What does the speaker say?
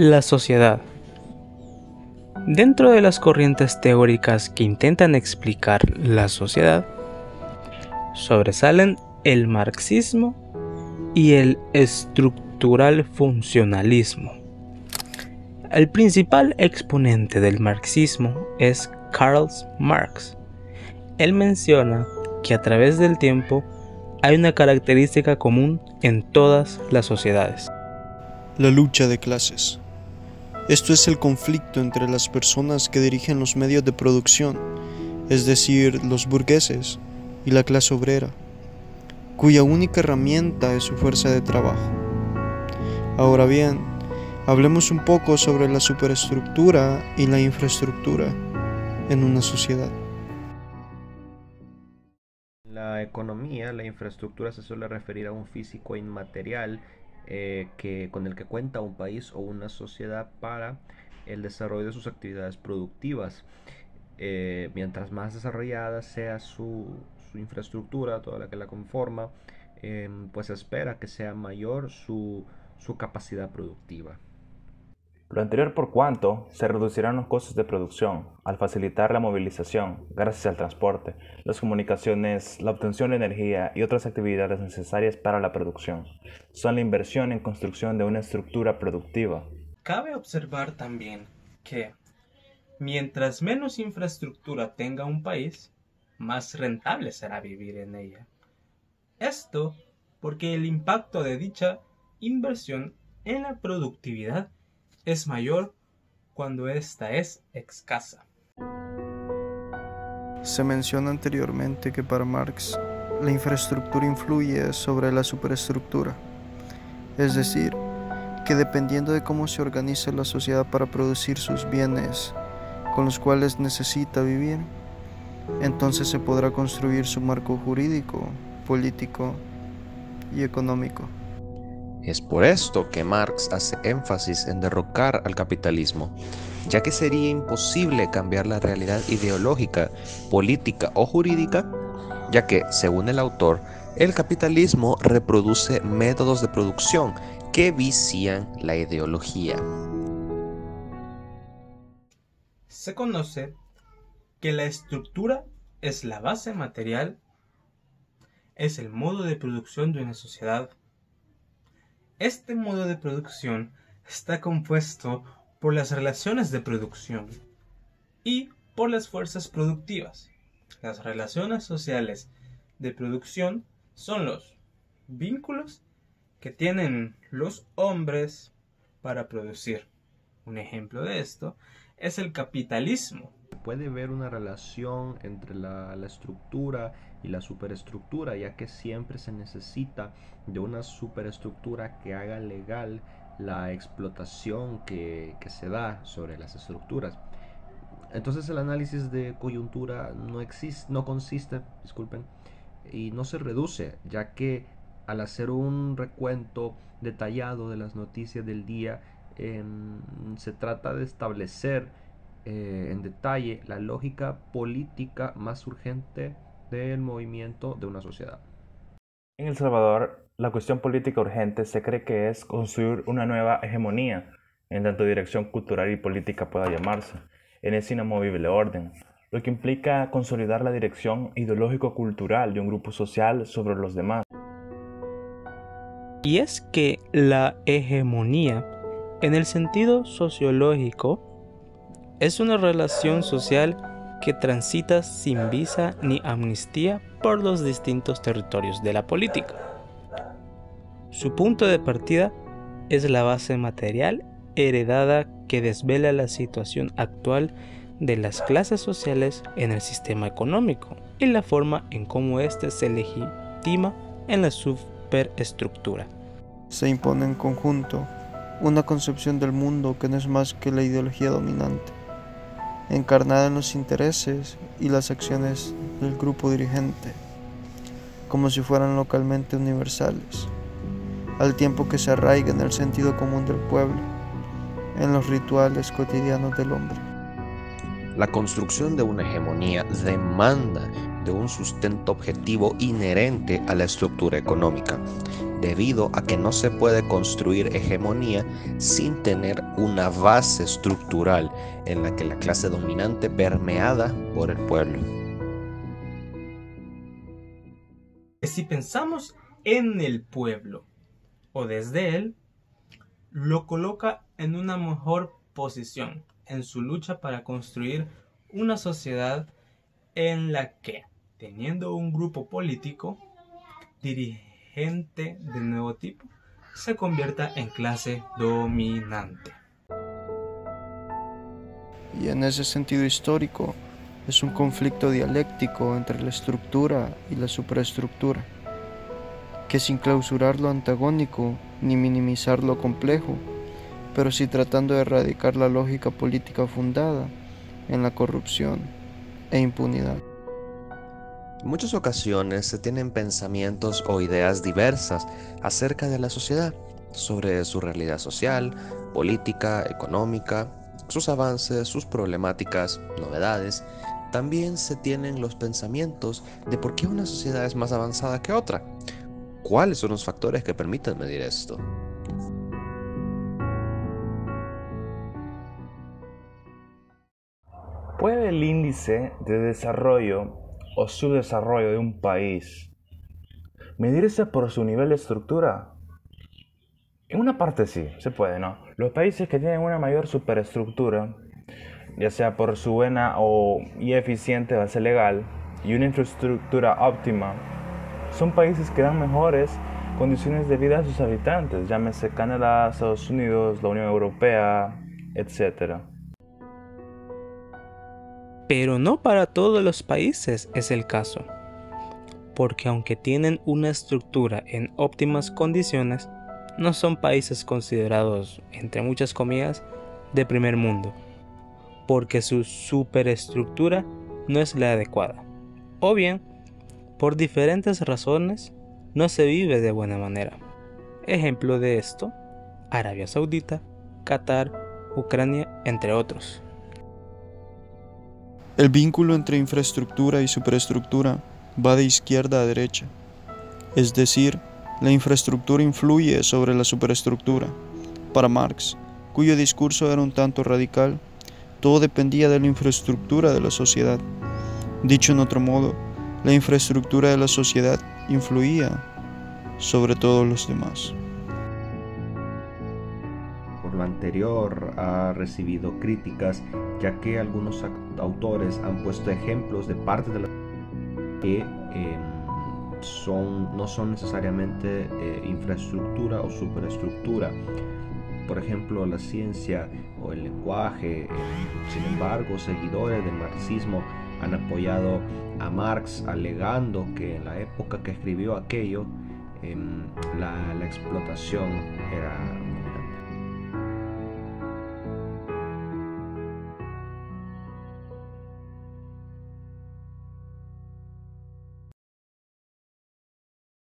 La sociedad. Dentro de las corrientes teóricas que intentan explicar la sociedad, sobresalen el marxismo y el estructural funcionalismo. El principal exponente del marxismo es Karl Marx. Él menciona que a través del tiempo hay una característica común en todas las sociedades: la lucha de clases. Esto es el conflicto entre las personas que dirigen los medios de producción, es decir, los burgueses, y la clase obrera, cuya única herramienta es su fuerza de trabajo. Ahora bien, hablemos un poco sobre la superestructura y la infraestructura en una sociedad. En la economía, la infraestructura se suele referir a un físico inmaterial con el que cuenta un país o una sociedad para el desarrollo de sus actividades productivas. Mientras más desarrollada sea su infraestructura, toda la que la conforma, pues se espera que sea mayor su capacidad productiva. Lo anterior por cuanto se reducirán los costos de producción al facilitar la movilización gracias al transporte, las comunicaciones, la obtención de energía y otras actividades necesarias para la producción. Son la inversión en construcción de una estructura productiva. Cabe observar también que mientras menos infraestructura tenga un país, más rentable será vivir en ella. Esto porque el impacto de dicha inversión en la productividad es mayor cuando ésta es escasa. Se menciona anteriormente que para Marx la infraestructura influye sobre la superestructura, es decir, que dependiendo de cómo se organice la sociedad para producir sus bienes con los cuales necesita vivir, entonces se podrá construir su marco jurídico, político y económico. Es por esto que Marx hace énfasis en derrocar al capitalismo, ya que sería imposible cambiar la realidad ideológica, política o jurídica, ya que, según el autor, el capitalismo reproduce métodos de producción que vician la ideología. Se conoce que la estructura es la base material, es el modo de producción de una sociedad. Este modo de producción está compuesto por las relaciones de producción y por las fuerzas productivas. Las relaciones sociales de producción son los vínculos que tienen los hombres para producir. Un ejemplo de esto es el capitalismo. Puede ver una relación entre la estructura y la superestructura, ya que siempre se necesita de una superestructura que haga legal la explotación que se da sobre las estructuras. Entonces el análisis de coyuntura no consiste, y no se reduce, ya que al hacer un recuento detallado de las noticias del día, se trata de establecer en detalle la lógica política más urgente del movimiento de una sociedad. En El Salvador, la cuestión política urgente se cree que es construir una nueva hegemonía, en tanto dirección cultural y política pueda llamarse, en ese inamovible orden, lo que implica consolidar la dirección ideológico-cultural de un grupo social sobre los demás. Y es que la hegemonía, en el sentido sociológico, es una relación social que transita sin visa ni amnistía por los distintos territorios de la política. Su punto de partida es la base material heredada que desvela la situación actual de las clases sociales en el sistema económico y la forma en cómo éste se legitima en la superestructura. Se impone en conjunto una concepción del mundo que no es más que la ideología dominante, encarnada en los intereses y las acciones del grupo dirigente, como si fueran localmente universales, al tiempo que se arraiga en el sentido común del pueblo, en los rituales cotidianos del hombre. La construcción de una hegemonía demanda de un sustento objetivo inherente a la estructura económica, debido a que no se puede construir hegemonía sin tener una base estructural en la que la clase dominante permeada por el pueblo. Si pensamos en el pueblo o desde él, lo coloca en una mejor posición en su lucha para construir una sociedad en la que, teniendo un grupo político dirigente de nuevo tipo, se convierta en clase dominante. Y en ese sentido histórico, es un conflicto dialéctico entre la estructura y la superestructura, que sin clausurar lo antagónico ni minimizar lo complejo, pero sí tratando de erradicar la lógica política fundada en la corrupción e impunidad. En muchas ocasiones se tienen pensamientos o ideas diversas acerca de la sociedad, sobre su realidad social, política, económica, sus avances, sus problemáticas, novedades. También se tienen los pensamientos de por qué una sociedad es más avanzada que otra. ¿Cuáles son los factores que permiten medir esto? ¿Puede el índice de desarrollo o subdesarrollo de un país medirse por su nivel de estructura? En una parte sí, se puede, ¿no? Los países que tienen una mayor superestructura, ya sea por su buena y eficiente base legal y una infraestructura óptima, son países que dan mejores condiciones de vida a sus habitantes, llámese Canadá, Estados Unidos, la Unión Europea, etc. Pero no para todos los países es el caso, porque aunque tienen una estructura en óptimas condiciones, no son países considerados, entre muchas comillas, de primer mundo, porque su superestructura no es la adecuada, o bien, por diferentes razones, no se vive de buena manera. Ejemplo de esto, Arabia Saudita, Qatar, Ucrania, entre otros. El vínculo entre infraestructura y superestructura va de izquierda a derecha, es decir, la infraestructura influye sobre la superestructura. Para Marx, cuyo discurso era un tanto radical, todo dependía de la infraestructura de la sociedad. Dicho en otro modo, la infraestructura de la sociedad influía sobre todos los demás. Por lo anterior ha recibido críticas, ya que algunos autores han puesto ejemplos de partes de la que no son necesariamente infraestructura o superestructura. Por ejemplo, la ciencia o el lenguaje. Sin embargo, seguidores del marxismo han apoyado a Marx, alegando que en la época que escribió aquello, la explotación era